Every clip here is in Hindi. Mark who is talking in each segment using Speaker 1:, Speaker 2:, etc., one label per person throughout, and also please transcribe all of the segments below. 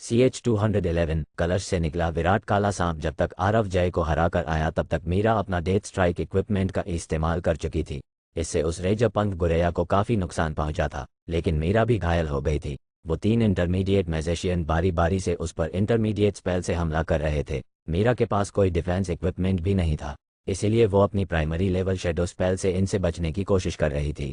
Speaker 1: CH-211 कलश से निकला विराट काला सांप। जब तक आरव जय को हराकर आया तब तक मीरा अपना डेथ स्ट्राइक इक्विपमेंट का इस्तेमाल कर चुकी थी। इससे उस रेजरपंख गुरैया को काफ़ी नुकसान पहुंचा था, लेकिन मीरा भी घायल हो गई थी। वो 3 इंटरमीडिएट मैजिशियन बारी बारी से उस पर इंटरमीडिएट स्पेल से हमला कर रहे थे। मीरा के पास कोई डिफेंस इक्विपमेंट भी नहीं था, इसीलिए वो अपनी प्राइमरी लेवल शेडो स्पेल से इनसे बचने की कोशिश कर रही थी।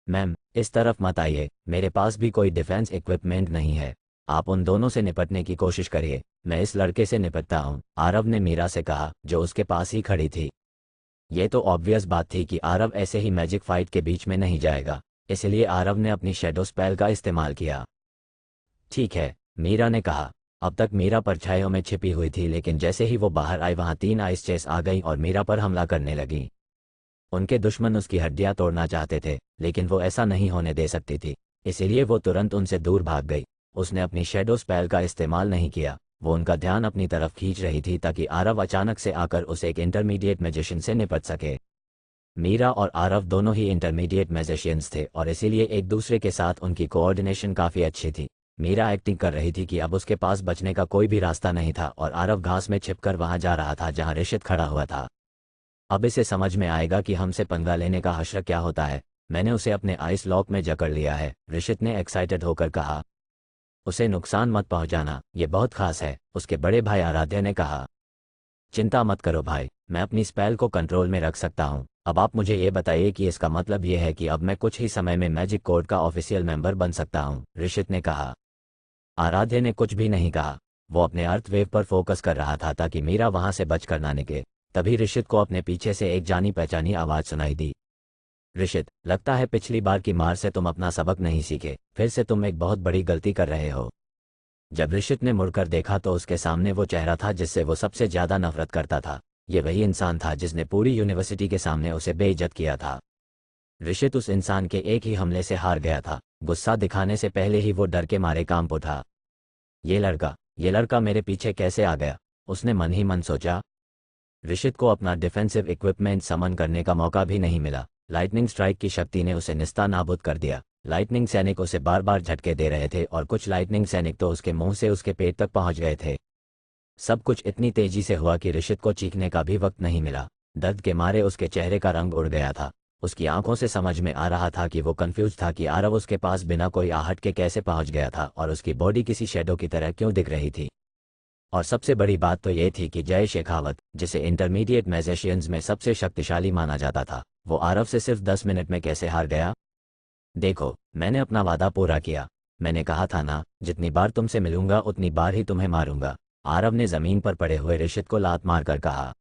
Speaker 1: मैम, इस तरफ मत आइए, मेरे पास भी कोई डिफेंस इक्विपमेंट नहीं है। आप उन दोनों से निपटने की कोशिश करिए, मैं इस लड़के से निपटता हूँ, आरव ने मीरा से कहा, जो उसके पास ही खड़ी थी। ये तो ऑब्वियस बात थी कि आरव ऐसे ही मैजिक फाइट के बीच में नहीं जाएगा, इसलिए आरव ने अपनी शेडो स्पेल का इस्तेमाल किया। ठीक है, मीरा ने कहा। अब तक मीरा परछाइयों में छिपी हुई थी, लेकिन जैसे ही वो बाहर आई वहाँ 3 आइस चेस आ गई और मीरा पर हमला करने लगी। उनके दुश्मन उसकी हड्डियां तोड़ना चाहते थे, लेकिन वो ऐसा नहीं होने दे सकती थी, इसीलिए वो तुरंत उनसे दूर भाग गई। उसने अपनी शेडो स्पेल का इस्तेमाल नहीं किया, वो उनका ध्यान अपनी तरफ खींच रही थी ताकि आरव अचानक से आकर उसे एक इंटरमीडिएट मैजिशियन से निपट सके। मीरा और आरव दोनों ही इंटरमीडिएट मैजिशियंस थे और इसीलिए एक दूसरे के साथ उनकी कोऑर्डिनेशन काफ़ी अच्छी थी। मीरा एक्टिंग कर रही थी कि अब उसके पास बचने का कोई भी रास्ता नहीं था और आरव घास में छिपकर वहां जा रहा था जहां ऋषित खड़ा हुआ था। अब इसे समझ में आएगा कि हमसे पंगा लेने का हश्र क्या होता है। मैंने उसे अपने आइस लॉक में जकड़ लिया है, ऋषित ने एक्साइटेड होकर कहा। उसे नुकसान मत पहुंचाना, ये बहुत खास है, उसके बड़े भाई आराध्य ने कहा। चिंता मत करो भाई, मैं अपनी स्पेल को कंट्रोल में रख सकता हूँ। अब आप मुझे ये बताइए कि इसका मतलब ये है कि अब मैं कुछ ही समय में मैजिक कोड का ऑफिशियल मेंबर बन सकता हूँ, ऋषित ने कहा। आराध्य ने कुछ भी नहीं कहा, वो अपने अर्थ वेव पर फोकस कर रहा था ताकि मीरा वहां से बचकर ना निकले। तभी ऋषित को अपने पीछे से एक जानी पहचानी आवाज़ सुनाई दी। ऋषित, लगता है पिछली बार की मार से तुम अपना सबक नहीं सीखे, फिर से तुम एक बहुत बड़ी गलती कर रहे हो। जब ऋषित ने मुड़कर देखा तो उसके सामने वो चेहरा था जिससे वो सबसे ज़्यादा नफरत करता था। ये वही इंसान था जिसने पूरी यूनिवर्सिटी के सामने उसे बेइज्जत किया था। ऋषित उस इंसान के एक ही हमले से हार गया था। गुस्सा दिखाने से पहले ही वो डर के मारे कांप उठा। ये लड़का मेरे पीछे कैसे आ गया, उसने मन ही मन सोचा। ऋषित को अपना डिफेंसिव इक्विपमेंट समन करने का मौका भी नहीं मिला। लाइटनिंग स्ट्राइक की शक्ति ने उसे निस्तानाबूद कर दिया। लाइटनिंग सैनिक उसे बार बार झटके दे रहे थे और कुछ लाइटनिंग सैनिक तो उसके मुंह से उसके पेट तक पहुंच गए थे। सब कुछ इतनी तेजी से हुआ कि ऋषित को चीखने का भी वक्त नहीं मिला। दर्द के मारे उसके चेहरे का रंग उड़ गया था। उसकी आंखों से समझ में आ रहा था कि वो कंफ्यूज था कि आरव उसके पास बिना कोई आहट के कैसे पहुंच गया था और उसकी बॉडी किसी शेडो की तरह क्यों दिख रही थी। और सबसे बड़ी बात तो ये थी कि जय शेखावत, जिसे इंटरमीडिएट मैजिशियंस में सबसे शक्तिशाली माना जाता था, वो आरव से सिर्फ 10 मिनट में कैसे हार गया। देखो, मैंने अपना वादा पूरा किया, मैंने कहा था ना, जितनी बार तुमसे मिलूंगा उतनी बार ही तुम्हें मारूंगा, आरव ने जमीन पर पड़े हुए ऋषित को लात मारकर कहा।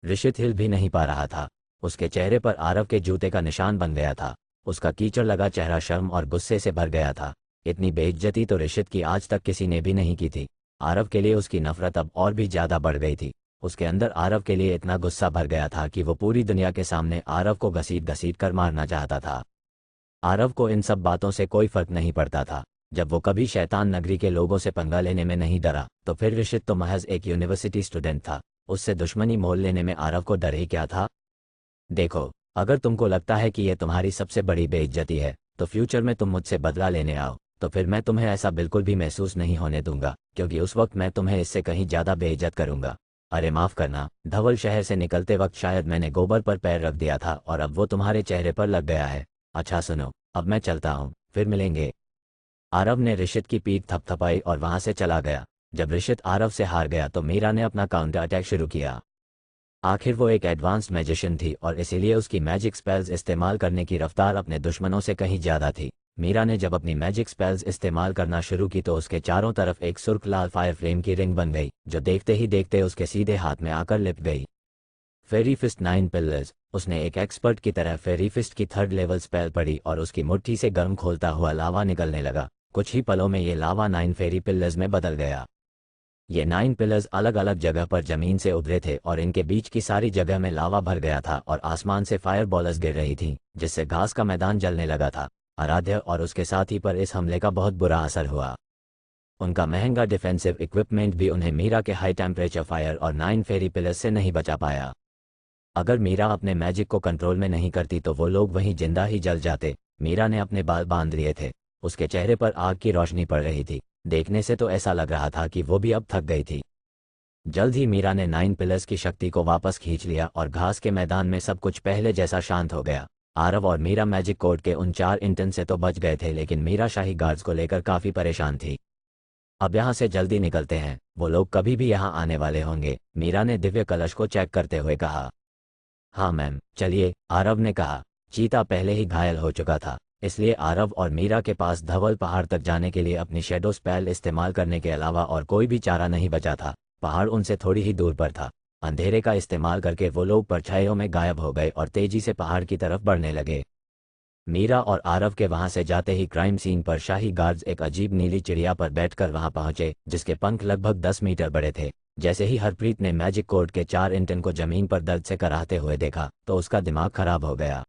Speaker 1: ऋषित हिल भी नहीं पा रहा था। उसके चेहरे पर आरव के जूते का निशान बन गया था। उसका कीचड़ लगा चेहरा शर्म और गुस्से से भर गया था। इतनी बेइज्जती तो ऋषित की आज तक किसी ने भी नहीं की थी। आरव के लिए उसकी नफरत अब और भी ज्यादा बढ़ गई थी। उसके अंदर आरव के लिए इतना गुस्सा भर गया था कि वो पूरी दुनिया के सामने आरव को घसीट घसीट कर मारना चाहता था। आरव को इन सब बातों से कोई फर्क नहीं पड़ता था। जब वो कभी शैतान नगरी के लोगों से पंगा लेने में नहीं डरा, तो फिर ऋषित तो महज एक यूनिवर्सिटी स्टूडेंट था। उससे दुश्मनी मोल लेने में आरव को डर ही क्या था। देखो, अगर तुमको लगता है कि यह तुम्हारी सबसे बड़ी बेइज्जती है, तो फ्यूचर में तुम मुझसे बदला लेने आओ, तो फिर मैं तुम्हें ऐसा बिल्कुल भी महसूस नहीं होने दूंगा, क्योंकि उस वक्त मैं तुम्हें इससे कहीं ज़्यादा बेइज्जत करूंगा। अरे माफ़ करना, धवल शहर से निकलते वक्त शायद मैंने गोबर पर पैर रख दिया था और अब वो तुम्हारे चेहरे पर लग गया है। अच्छा सुनो, अब मैं चलता हूँ, फिर मिलेंगे। आरव ने ऋषित की पीठ थपथपाई और वहां से चला गया। जब ऋषित आरव से हार गया तो मीरा ने अपना काउंटर अटैक शुरू किया। आखिर वो एक एडवांस्ड मैजिशियन थी और इसीलिए उसकी मैजिक स्पेल्स इस्तेमाल करने की रफ्तार अपने दुश्मनों से कहीं ज़्यादा थी। मीरा ने जब अपनी मैजिक स्पेल्स इस्तेमाल करना शुरू की तो उसके चारों तरफ एक सुर्ख लाल फायर फ्लेम की रिंग बन गई, जो देखते ही देखते उसके सीधे हाथ में आकर लिप गई। फेरी फिस्ट 9 पिलर्स। उसने एक एक्सपर्ट की तरह फेरी फिस्ट की 3rd लेवल स्पेल पढ़ी और उसकी मुट्ठी से गर्म खोलता हुआ लावा निकलने लगा। कुछ ही पलों में ये लावा 9 फेरी पिलर्स में बदल गया। ये 9 पिलर्स अलग अलग जगह पर जमीन से उभरे थे और इनके बीच की सारी जगह में लावा भर गया था और आसमान से फायर बॉलर्स गिर रही थीं, जिससे घास का मैदान जलने लगा था। आराध्य और उसके साथी पर इस हमले का बहुत बुरा असर हुआ। उनका महंगा डिफेंसिव इक्विपमेंट भी उन्हें मीरा के हाई टेम्परेचर फायर और 9 फेरी पिलर्स से नहीं बचा पाया। अगर मीरा अपने मैजिक को कंट्रोल में नहीं करती तो वो लोग वहीं जिंदा ही जल जाते। मीरा ने अपने बाल बांध लिए थे। उसके चेहरे पर आग की रोशनी पड़ रही थी। देखने से तो ऐसा लग रहा था कि वो भी अब थक गई थी। जल्द ही मीरा ने 9 पिलर्स की शक्ति को वापस खींच लिया और घास के मैदान में सब कुछ पहले जैसा शांत हो गया। आरव और मीरा मैजिक कोर्ट के उन 4 इंटर्न से तो बच गए थे, लेकिन मीरा शाही गार्ड्स को लेकर काफ़ी परेशान थी। अब यहाँ से जल्दी निकलते हैं, वो लोग कभी भी यहाँ आने वाले होंगे, मीरा ने दिव्य कलश को चेक करते हुए कहा। हाँ मैम, चलिए, आरव ने कहा। चीता पहले ही घायल हो चुका था, इसलिए आरव और मीरा के पास धवल पहाड़ तक जाने के लिए अपनी शेडो स्पेल इस्तेमाल करने के अलावा और कोई भी चारा नहीं बचा था। पहाड़ उनसे थोड़ी ही दूर पर था। अंधेरे का इस्तेमाल करके वो लोग परछाइयों में गायब हो गए और तेजी से पहाड़ की तरफ बढ़ने लगे। मीरा और आरव के वहां से जाते ही क्राइम सीन पर शाही गार्ड्स एक अजीब नीली चिड़िया पर बैठकर वहां पहुंचे, जिसके पंख लगभग 10 मीटर बड़े थे। जैसे ही हरप्रीत ने मैजिक कोर्ट के 4 इंटर्न को जमीन पर दर्द से कराहते हुए देखा तो उसका दिमाग खराब हो गया।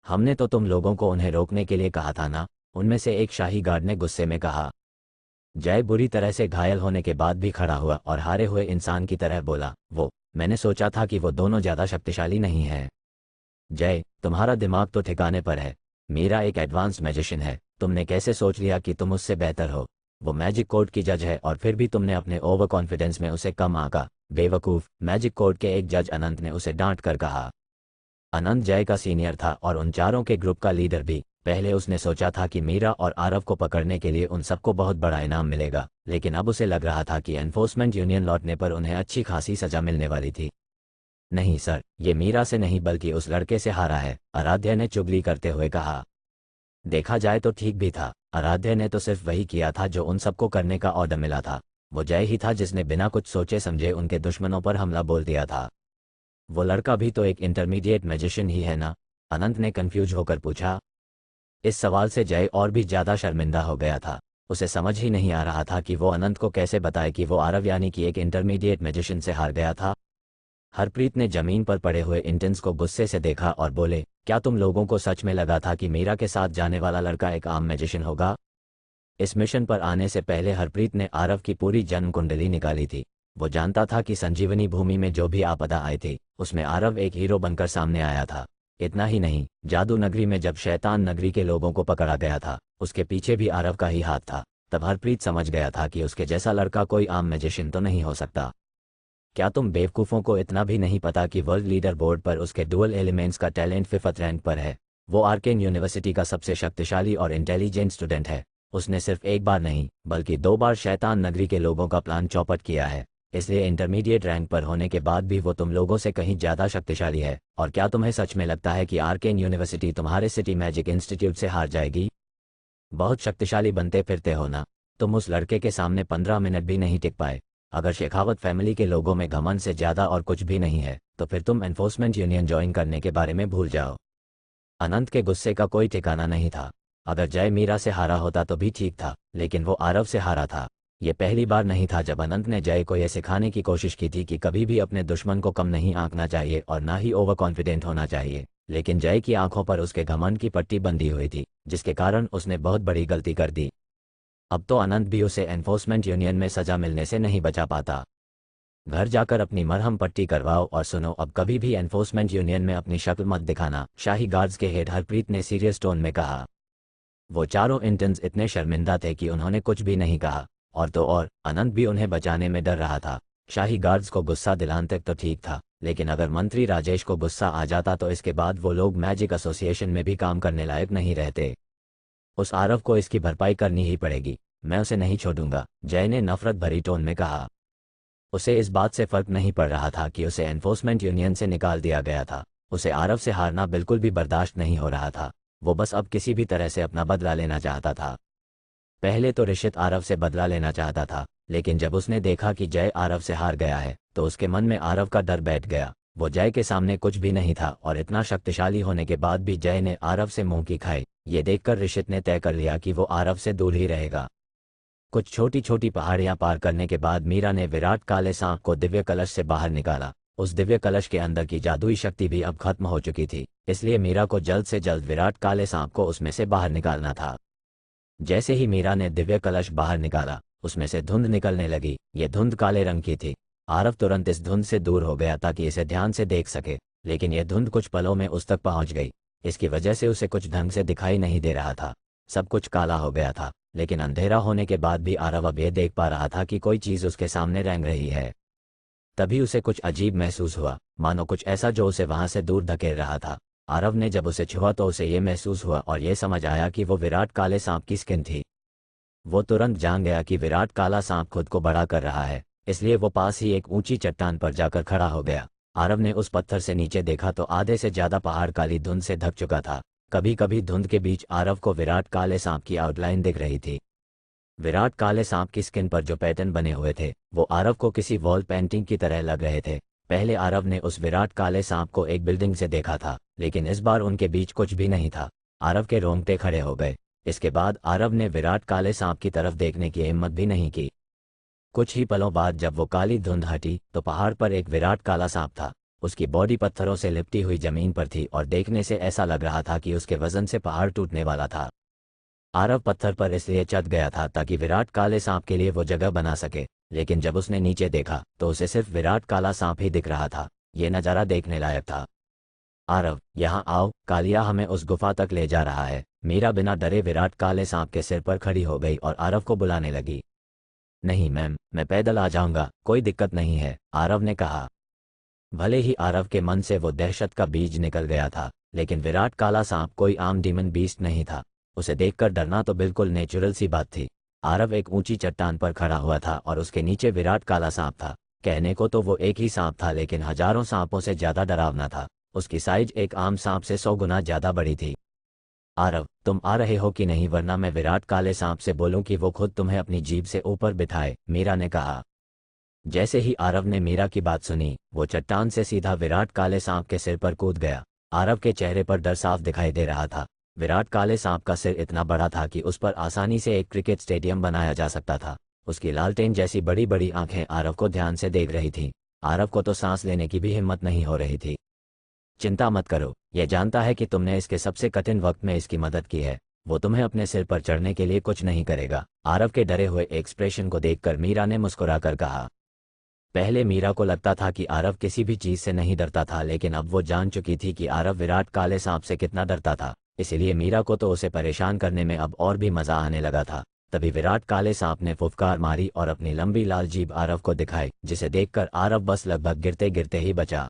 Speaker 1: हमने तो तुम लोगों को उन्हें रोकने के लिए कहा था ना, उनमें से एक शाही गार्ड ने गुस्से में कहा। जय बुरी तरह से घायल होने के बाद भी खड़ा हुआ और हारे हुए इंसान की तरह बोला, मैंने सोचा था कि वो दोनों ज़्यादा शक्तिशाली नहीं हैं। जय, तुम्हारा दिमाग तो ठिकाने पर है। मीरा एक एडवांस मैजिशियन है, तुमने कैसे सोच लिया कि तुम उससे बेहतर हो? वो मैजिक कोर्ट की जज है और फिर भी तुमने अपने ओवर कॉन्फिडेंस में उसे कम आंका। बेवकूफ़, मैजिक कोर्ट के एक जज अनंत ने उसे डांट कर कहा। अनंत जय का सीनियर था और उन चारों के ग्रुप का लीडर भी। पहले उसने सोचा था कि मीरा और आरव को पकड़ने के लिए उन सबको बहुत बड़ा इनाम मिलेगा, लेकिन अब उसे लग रहा था कि एनफोर्समेंट यूनियन लौटने पर उन्हें अच्छी खासी सजा मिलने वाली थी। नहीं सर, ये मीरा से नहीं बल्कि उस लड़के से हारा है, आराध्या ने चुगली करते हुए कहा। देखा जाए तो ठीक भी था, आराध्या ने तो सिर्फ वही किया था जो उन सबको करने का ऑर्डर मिला था। वो जय ही था जिसने बिना कुछ सोचे समझे उनके दुश्मनों पर हमला बोल दिया था। वो लड़का भी तो एक इंटरमीडिएट मैजिशियन ही है ना? अनंत ने कंफ्यूज होकर पूछा। इस सवाल से जय और भी ज़्यादा शर्मिंदा हो गया था। उसे समझ ही नहीं आ रहा था कि वो अनंत को कैसे बताए कि वो आरव यानी कि एक इंटरमीडिएट मैजिशियन से हार गया था। हरप्रीत ने जमीन पर पड़े हुए इंटर्न्स को गुस्से से देखा और बोले, क्या तुम लोगों को सच में लगा था कि मीरा के साथ जाने वाला लड़का एक आम मैजिशियन होगा? इस मिशन पर आने से पहले हरप्रीत ने आरव की पूरी जन्म कुंडली निकाली थी। वो जानता था कि संजीवनी भूमि में जो भी आपदा आई थी उसमें आरव एक हीरो बनकर सामने आया था। इतना ही नहीं, जादू नगरी में जब शैतान नगरी के लोगों को पकड़ा गया था उसके पीछे भी आरव का ही हाथ था। तब हरप्रीत समझ गया था कि उसके जैसा लड़का कोई आम मैजिशियन तो नहीं हो सकता। क्या तुम बेवकूफ़ों को इतना भी नहीं पता कि वर्ल्ड लीडर बोर्ड पर उसके डुअल एलिमेंट्स का टैलेंट 5th रैंक पर है? वो आर्केन यूनिवर्सिटी का सबसे शक्तिशाली और इंटेलिजेंट स्टूडेंट है। उसने सिर्फ एक बार नहीं बल्कि 2 बार शैतान नगरी के लोगों का प्लान चौपट किया है। इसलिए इंटरमीडिएट रैंक पर होने के बाद भी वो तुम लोगों से कहीं ज़्यादा शक्तिशाली है। और क्या तुम्हें सच में लगता है कि आर्केन यूनिवर्सिटी तुम्हारे सिटी मैजिक इंस्टीट्यूट से हार जाएगी? बहुत शक्तिशाली बनते फिरते हो ना, तुम उस लड़के के सामने 15 मिनट भी नहीं टिक पाए। अगर शेखावत फैमिली के लोगों में घमंड से ज़्यादा और कुछ भी नहीं है तो फिर तुम एनफोर्समेंट यूनियन ज्वाइन करने के बारे में भूल जाओ। अनंत के गुस्से का कोई ठिकाना नहीं था। अगर जय मीरा से हारा होता तो भी ठीक था, लेकिन वो आरव से हारा था। ये पहली बार नहीं था जब अनंत ने जय को यह सिखाने की कोशिश की थी कि कभी भी अपने दुश्मन को कम नहीं आंकना चाहिए और ना ही ओवर कॉन्फिडेंट होना चाहिए। लेकिन जय की आंखों पर उसके घमंड की पट्टी बंधी हुई थी, जिसके कारण उसने बहुत बड़ी गलती कर दी। अब तो अनंत भी उसे एनफोर्समेंट यूनियन में सजा मिलने से नहीं बचा पाता। घर जाकर अपनी मरहम पट्टी करवाओ और सुनो, अब कभी भी एनफोर्समेंट यूनियन में अपनी शक्ल मत दिखाना, शाही गार्ड्स के हेड हरप्रीत ने सीरियस टोन में कहा। वो चारों इंटर्न्स इतने शर्मिंदा थे कि उन्होंने कुछ भी नहीं कहा, और तो और अनंत भी उन्हें बचाने में डर रहा था। शाही गार्ड्स को गुस्सा दिलाने तक तो ठीक था, लेकिन अगर मंत्री राजेश को गुस्सा आ जाता तो इसके बाद वो लोग मैजिक एसोसिएशन में भी काम करने लायक नहीं रहते। उस आरव को इसकी भरपाई करनी ही पड़ेगी, मैं उसे नहीं छोड़ूंगा, जय ने नफरत भरी टोन में कहा। उसे इस बात से फर्क नहीं पड़ रहा था कि उसे एनफोर्समेंट यूनियन से निकाल दिया गया था। उसे आरव से हारना बिल्कुल भी बर्दाश्त नहीं हो रहा था। वो बस अब किसी भी तरह से अपना बदला लेना चाहता था। पहले तो ऋषित आरव से बदला लेना चाहता था, लेकिन जब उसने देखा कि जय आरव से हार गया है तो उसके मन में आरव का डर बैठ गया। वो जय के सामने कुछ भी नहीं था और इतना शक्तिशाली होने के बाद भी जय ने आरव से मुंह की खाई। ये देखकर ऋषित ने तय कर लिया कि वो आरव से दूर ही रहेगा। कुछ छोटी छोटी पहाड़ियां पार करने के बाद मीरा ने विराट काले सांप को दिव्य कलश से बाहर निकाला। उस दिव्य कलश के अंदर की जादुई शक्ति भी अब खत्म हो चुकी थी, इसलिए मीरा को जल्द से जल्द विराट काले सांप को उसमें से बाहर निकालना था। जैसे ही मीरा ने दिव्य कलश बाहर निकाला उसमें से धुंध निकलने लगी। ये धुंध काले रंग की थी। आरव तुरंत इस धुंध से दूर हो गया ताकि इसे ध्यान से देख सके, लेकिन यह धुंध कुछ पलों में उस तक पहुंच गई। इसकी वजह से उसे कुछ ढंग से दिखाई नहीं दे रहा था। सब कुछ काला हो गया था, लेकिन अंधेरा होने के बाद भी आरव अब यह देख पा रहा था कि कोई चीज़ उसके सामने रेंग रही है। तभी उसे कुछ अजीब महसूस हुआ, मानो कुछ ऐसा जो उसे वहां से दूर धकेल रहा था। आरव ने जब उसे छुआ तो उसे ये महसूस हुआ और ये समझ आया कि वो विराट काले सांप की स्किन थी। वो तुरंत जान गया कि विराट काला सांप खुद को बड़ा कर रहा है, इसलिए वो पास ही एक ऊंची चट्टान पर जाकर खड़ा हो गया। आरव ने उस पत्थर से नीचे देखा तो आधे से ज्यादा पहाड़ काली धुंध से ढक चुका था। कभी कभी धुंध के बीच आरव को विराट काले सांप की आउटलाइन दिख रही थी। विराट काले सांप की स्किन पर जो पैटर्न बने हुए थे वो आरव को किसी वॉल पेंटिंग की तरह लग रहे थे। पहले आरव ने उस विराट काले सांप को एक बिल्डिंग से देखा था, लेकिन इस बार उनके बीच कुछ भी नहीं था। आरव के रोंगटे खड़े हो गए। इसके बाद आरव ने विराट काले सांप की तरफ देखने की हिम्मत भी नहीं की। कुछ ही पलों बाद जब वो काली धुंध हटी तो पहाड़ पर एक विराट काला सांप था। उसकी बॉडी पत्थरों से लिपटी हुई जमीन पर थी और देखने से ऐसा लग रहा था कि उसके वजन से पहाड़ टूटने वाला था। आरव पत्थर पर इसलिए चढ़ गया था ताकि विराट काले सांप के लिए वो जगह बना सके, लेकिन जब उसने नीचे देखा तो उसे सिर्फ विराट काला सांप ही दिख रहा था। ये नज़ारा देखने लायक था। आरव, यहाँ आओ, कालिया हमें उस गुफा तक ले जा रहा है। मीरा बिना डरे विराट काले सांप के सिर पर खड़ी हो गई और आरव को बुलाने लगी। नहीं मैम, मैं पैदल आ जाऊंगा, कोई दिक्कत नहीं है, आरव ने कहा। भले ही आरव के मन से वो दहशत का बीज निकल गया था, लेकिन विराट काला सांप कोई आम डीमन बीस्ट नहीं था। उसे देखकर डरना तो बिल्कुल नेचुरल सी बात थी। आरव एक ऊंची चट्टान पर खड़ा हुआ था और उसके नीचे विराट काला सांप था। कहने को तो वो एक ही सांप था, लेकिन हजारों सांपों से ज्यादा डरावना था। उसकी साइज एक आम सांप से 100 गुना ज्यादा बड़ी थी। आरव, तुम आ रहे हो कि नहीं, वरना मैं विराट काले सांप से बोलूं कि वो खुद तुम्हें अपनी जीभ से ऊपर बिठाए, मीरा ने कहा। जैसे ही आरव ने मीरा की बात सुनी, वो चट्टान से सीधा विराट काले सांप के सिर पर कूद गया। आरव के चेहरे पर डर साफ दिखाई दे रहा था। विराट काले सांप का सिर इतना बड़ा था कि उस पर आसानी से एक क्रिकेट स्टेडियम बनाया जा सकता था। उसकी लालटेन जैसी बड़ी बड़ी आंखें आरव को ध्यान से देख रही थीं। आरव को तो सांस लेने की भी हिम्मत नहीं हो रही थी। चिंता मत करो, यह जानता है कि तुमने इसके सबसे कठिन वक्त में इसकी मदद की है। वो तुम्हें अपने सिर पर चढ़ने के लिए कुछ नहीं करेगा। आरव के डरे हुए एक्सप्रेशन को देखकर मीरा ने मुस्कुराकर कहा। पहले मीरा को लगता था कि आरव किसी भी चीज से नहीं डरता था, लेकिन अब वो जान चुकी थी कि आरव विराट काले सांप से कितना डरता था। इसलिए मीरा को तो उसे परेशान करने में अब और भी मजा आने लगा था। तभी विराट काले सांप ने फुफकार मारी और अपनी लंबी लाल जीभ आरव को दिखाई, जिसे देखकर आरव बस लगभग गिरते गिरते ही बचा।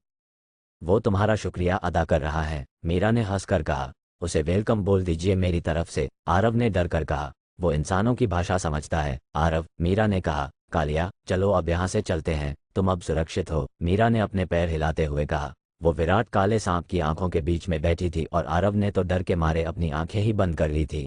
Speaker 1: वो तुम्हारा शुक्रिया अदा कर रहा है, मीरा ने हंसकर कहा। उसे वेलकम बोल दीजिए मेरी तरफ से, आरव ने डर कर कहा। वो इंसानों की भाषा समझता है, आरव, मीरा ने कहा। कालिया, चलो अब यहाँ से चलते हैं, तुम अब सुरक्षित हो, मीरा ने अपने पैर हिलाते हुए कहा। वो विराट काले सांप की आंखों के बीच में बैठी थी और आरव ने तो डर के मारे अपनी आंखें ही बंद कर ली थी।